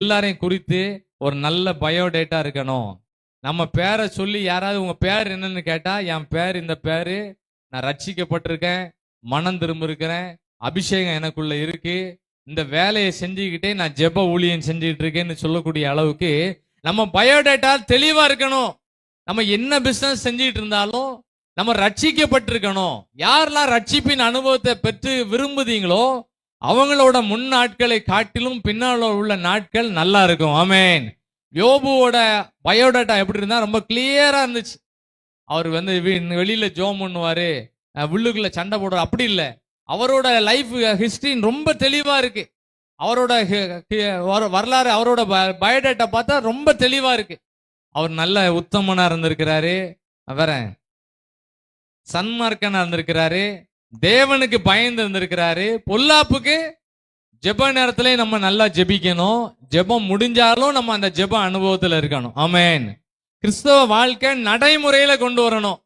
எல்லாரையும் குறித்து ஒரு நல்ல பயோடேட்டா இருக்கணும். நம்ம பேரை சொல்லி யாராவது உங்க பேர் என்னன்னு கேட்டா, என் பேர் இந்த பேரு, நான் ரட்சிக்கப்பட்டிருக்கேன், மனம் திரும்ப இருக்கிறேன், அபிஷேகம் எனக்குள்ள இருக்கு, இந்த வேலையை செஞ்சுக்கிட்டே நான் ஜெப ஊழியம் செஞ்சுக்கிட்டு இருக்கேன்னு சொல்லக்கூடிய அளவுக்கு நம்ம பயோடேட்டா தெளிவா இருக்கணும். நம்ம என்ன பிசினஸ் செஞ்சுட்டு இருந்தாலும் நம்ம ரட்சிக்கப்பட்டிருக்கணும். யாரெல்லாம் ரட்சிப்பின் அனுபவத்தை பெற்று விரும்புதீங்களோ அவங்களோட முன் நாட்களை காட்டிலும் பின்னால உள்ள நாட்கள் நல்லா இருக்கும். ஆமேன். யோபுவோட பயோடேட்டா எப்படி இருந்தா ரொம்ப கிளியரா இருந்துச்சு. அவர் வந்து வெளியில ஜோம் பண்ணுவாரு, உள்ளுக்குள்ள சண்டை போடுற அப்படி இல்லை. அவரோட லைஃப் ஹிஸ்டரி ரொம்ப தெளிவா இருக்கு. அவரோட வரலாறு, அவரோட பயோடேட்டா பார்த்தா ரொம்ப தெளிவா இருக்கு. அவர் நல்ல உத்தமனா இருந்திருக்கிறாரு, வேற சன்மார்க்கனா இருந்திருக்கிறாரு, தேவனுக்கு பயந்து இருந்திருக்கிறாரு. பொல்லாப்புக்கு ஜெப நேரத்திலே நம்ம நல்லா ஜெபிக்கணும். ஜெபம் முடிஞ்சாலும் நம்ம அந்த ஜெப அனுபவத்துல இருக்கணும். ஆமேன். கிறிஸ்தவ வாழ்க்கை நடைமுறையில கொண்டு வரணும்.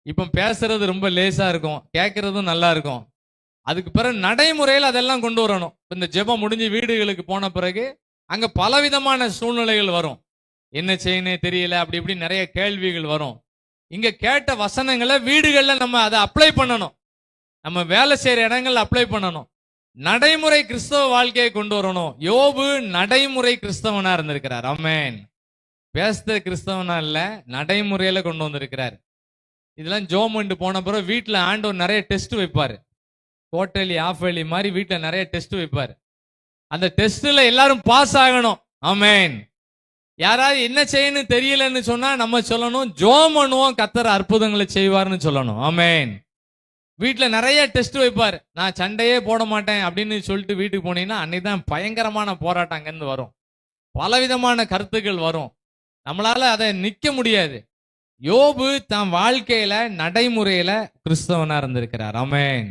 இப்ப பேசுறது ரொம்ப லேசா இருக்கும், கேட்கறதும் நல்லா இருக்கும். அதுக்கு பிறகு நடைமுறையில் அதெல்லாம் கொண்டு வரணும். இந்த ஜெபம் முடிஞ்சு வீடுகளுக்கு போன பிறகு அங்க பலவிதமான சூழ்நிலைகள் வரும். என்ன செய்யணும் தெரியல, அப்படி இப்படி நிறைய கேள்விகள் வரும். இங்க கேட்ட வசனங்களை வீடுகள்ல நம்ம அதை அப்ளை பண்ணணும். நம்ம வேலை செய்யற இடங்கள்ல அப்ளை பண்ணணும். நடைமுறை கிறிஸ்தவ வாழ்க்கையை கொண்டு வரணும். யோபு நடைமுறை கிறிஸ்தவனா இருந்திருக்கிறார். ஆமென். பேசுற கிறிஸ்தவனா இல்ல, நடைமுறையில கொண்டு வந்திருக்கிறார். இதெல்லாம் ஜோமண்டு போன பிறகு வீட்டுல ஆண்டவர் நிறைய டெஸ்ட் வைப்பாரு. குவார்டர்லி, ஆஃபர்லி மாதிரி வீட்டுல நிறைய டெஸ்ட் வைப்பாரு. அந்த டெஸ்ட்ல எல்லாரும் பாஸ் ஆகணும். ஆமென். யாராவது என்ன செய்யணும் தெரியலன்னு சொன்னா நம்ம சொல்லணும், ஜோம் பண்ணுவோம், கர்த்தர் அற்புதங்களை செய்வார்னு சொல்லணும். ஆமென். வீட்டுல நிறைய டெஸ்ட் வைப்பாரு. நான் சண்டையே போட மாட்டேன் அப்படின்னு சொல்லிட்டு வீட்டுக்கு போனீங்கன்னா அன்னைக்குதான் பயங்கரமான போராட்டம் அங்கிருந்து வரும். பலவிதமான கருத்துக்கள் வரும். நம்மளால அதை நிக்க முடியாது. யோபு தன் வாழ்க்கையில நடைமுறையில கிறிஸ்தவனா இருந்திருக்கிறார். ஆமென்.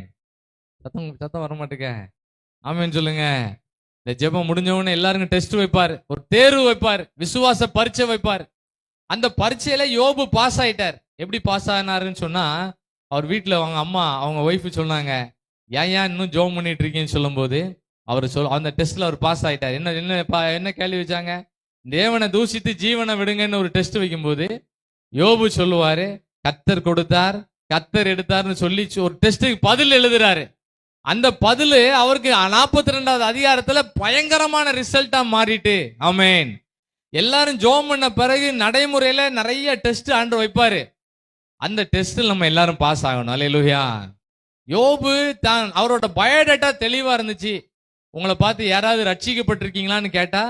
சத்தம் வர மாட்டேங்க. ஆமென் சொல்லுங்க. இந்த ஜெபம் முடிஞ்சவொன்னு எல்லாருக்கும் டெஸ்ட் வைப்பாரு, ஒரு தேர்வு வைப்பாரு, விசுவாச பரீட்சை வைப்பாரு. அந்த பரீட்சையில யோபு பாஸ் ஆயிட்டார். எப்படி பாஸ் ஆனாருன்னு சொன்னா, அவர் வீட்டுல அவங்க அம்மா, அவங்க ஒய்ஃப் சொன்னாங்க, ஏன் இன்னும் ஜெபம் பண்ணிட்டு இருக்கீங்கன்னு சொல்லும் போது அவர் அந்த டெஸ்ட்ல அவர் பாஸ் ஆயிட்டார். என்ன கேள்வி வச்சாங்க? தேவனை தூசித்து ஜீவனை விடுங்கன்னு ஒரு டெஸ்ட் வைக்கும்போது யோபு சொல்லுவாரு, கர்த்தர் கொடுத்தார், கர்த்தர் எடுத்தார்னு சொல்லி ஒரு டெஸ்ட்டுக்கு பதில் எழுதுறாரு. அந்த பதில் அவருக்கு 42வது அதிகாரத்துல பயங்கரமான ரிசல்ட்டா மாறிட்டு. ஆமென். எல்லாரும் ஜெபம் பண்ண பிறகு நடைமுறையில நிறைய டெஸ்ட் ஆண்டு வைப்பாரு. அந்த டெஸ்ட்ல நம்ம எல்லாரும் பாஸ் ஆகணும். அல்லேலூயா. யோபு தான் அவரோட பயோடேட்டா தெளிவா இருந்துச்சு. உங்களை பார்த்து யாராவது ரட்சிக்கப்பட்டிருக்கீங்களான்னு கேட்டா